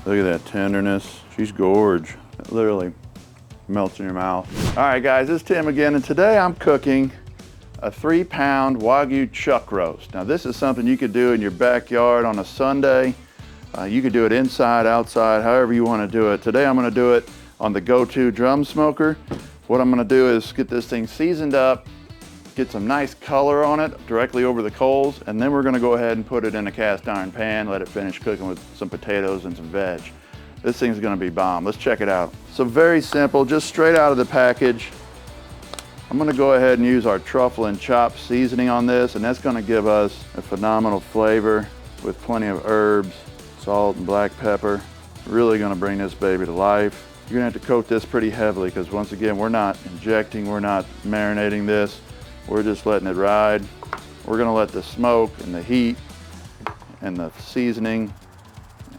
Look at that tenderness. She's gorge. It literally melts in your mouth. All right, guys, it's Tim again, and today I'm cooking a 3-pound Wagyu chuck roast. Now, this is something you could do in your backyard on a Sunday. You could do it inside, outside, however you want to do it. Today I'm going to do it on the Go2 Drum smoker. What I'm going to do is get this thing seasoned up, get some nice color on it directly over the coals, and then we're going to go ahead and put it in a cast iron pan, let it finish cooking with some potatoes and some veg. This thing's going to be bomb. Let's check it out. So very simple, just straight out of the package. I'm going to go ahead and use our truffle and chop seasoning on this, and that's going to give us a phenomenal flavor with plenty of herbs, salt and black pepper. Really going to bring this baby to life. You're going to have to coat this pretty heavily because once again, we're not injecting, we're not marinating this. We're just letting it ride. We're going to let the smoke and the heat and the seasoning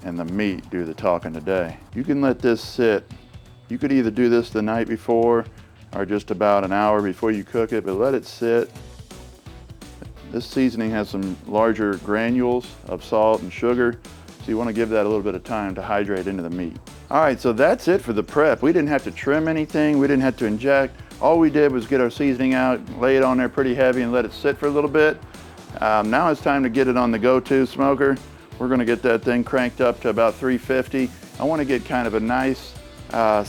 and the meat do the talking today. You can let this sit. You could either do this the night before or just about an hour before you cook it, but let it sit. This seasoning has some larger granules of salt and sugar, so you want to give that a little bit of time to hydrate into the meat. All right, so that's it for the prep. We didn't have to trim anything. We didn't have to inject. All we did was get our seasoning out, lay it on there pretty heavy and let it sit for a little bit. Now it's time to get it on the Go2 smoker. We're gonna get that thing cranked up to about 350. I wanna get kind of a nice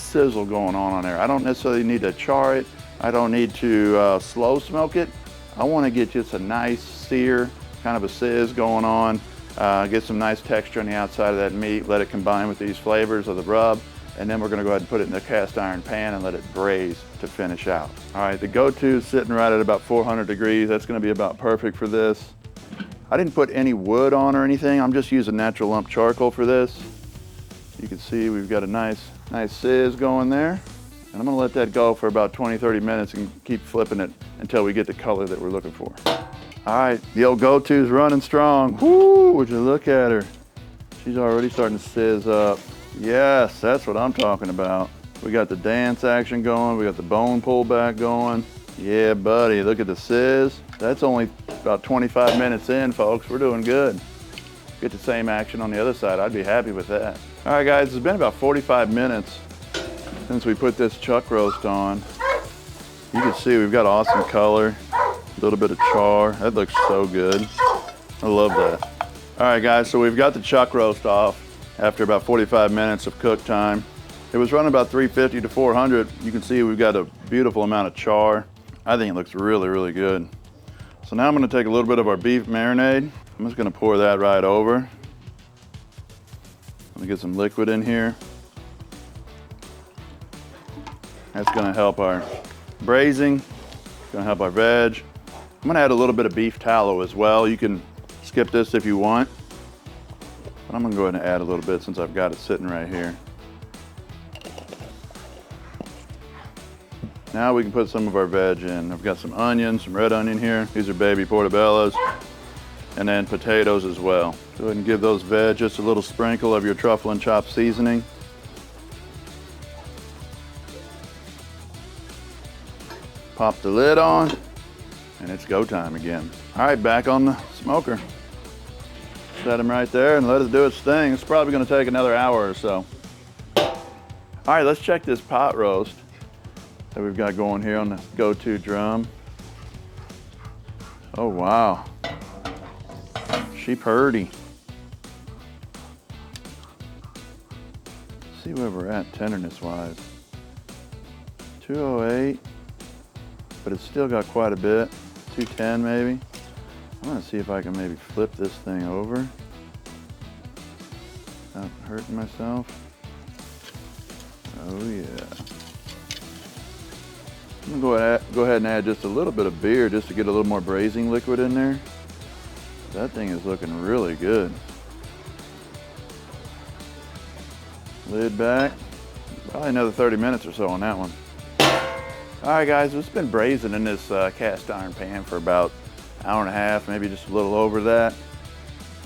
sizzle going on there. I don't necessarily need to char it. I don't need to slow smoke it. I wanna get just a nice sear, kind of a sizz going on. Get some nice texture on the outside of that meat, let it combine with these flavors of the rub, and then we're gonna go ahead and put it in the cast iron pan and let it braise to finish out. All right, the Go2 is sitting right at about 400 degrees. That's gonna be about perfect for this. I didn't put any wood on or anything. I'm just using natural lump charcoal for this. You can see we've got a nice sizz going there. And I'm gonna let that go for about 20, 30 minutes and keep flipping it until we get the color that we're looking for. All right, the old Go2's running strong. Woo, would you look at her? She's already starting to sizz up. Yes, that's what I'm talking about. We got the dance action going. We got the bone pullback going. Yeah, buddy, look at the sizz. That's only about 25 minutes in, folks. We're doing good. Get the same action on the other side. I'd be happy with that. All right, guys, it's been about 45 minutes since we put this chuck roast on. You can see we've got awesome color, a little bit of char. That looks so good. I love that. All right, guys, so we've got the chuck roast off after about 45 minutes of cook time. It was running about 350 to 400. You can see we've got a beautiful amount of char. I think it looks really, really good. So now I'm gonna take a little bit of our beef marinade. I'm just gonna pour that right over. I'm gonna get some liquid in here. That's gonna help our braising, gonna help our veg. I'm gonna add a little bit of beef tallow as well. You can skip this if you want, but I'm gonna go ahead and add a little bit since I've got it sitting right here. Now we can put some of our veg in. I've got some onions, some red onion here. These are baby portobellos. And then potatoes as well. Go ahead and give those veg just a little sprinkle of your truffle and chop seasoning. Pop the lid on, and it's go time again. All right, back on the smoker. Set him right there and let it do its thing. It's probably gonna take another hour or so. All right, let's check this pot roast that we've got going here on the Go2 Drum. Oh, wow. She purty. See where we're at tenderness-wise. 208, but it's still got quite a bit. 210 maybe. I'm gonna see if I can maybe flip this thing over without hurting myself. Oh yeah. I'm gonna go ahead and add just a little bit of beer just to get a little more braising liquid in there. That thing is looking really good. Lid back. Probably another 30 minutes or so on that one. All right, guys, it's been braising in this cast iron pan for about an hour and a half, maybe just a little over that.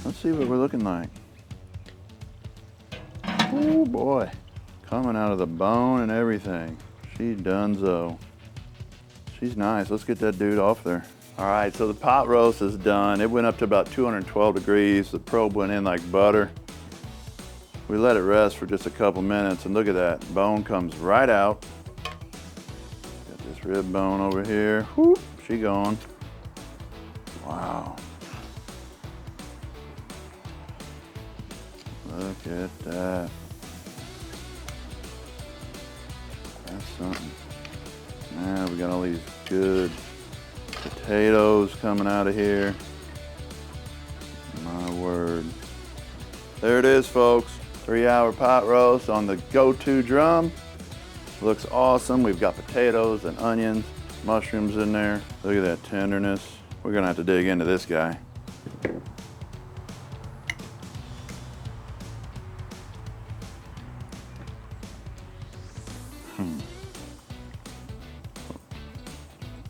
Let's see what we're looking like. Oh boy, coming out of the bone and everything. She donezo. She's nice. Let's get that dude off there. All right, so the pot roast is done. It went up to about 212 degrees. The probe went in like butter. We let it rest for just a couple minutes, and look at that, bone comes right out. Got this rib bone over here. Whoop, she gone. Wow. Look at that. That's something. Now we got all these good potatoes coming out of here. My word. There it is, folks. 3-hour pot roast on the Go2 Drum. Looks awesome. We've got potatoes and onions, mushrooms in there. Look at that tenderness. We're gonna have to dig into this guy.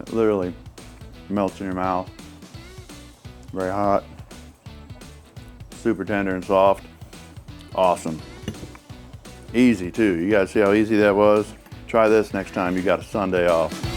It literally melts in your mouth. Very hot. Super tender and soft. Awesome. Easy too. You guys see how easy that was? Try this next time you got a Sunday off.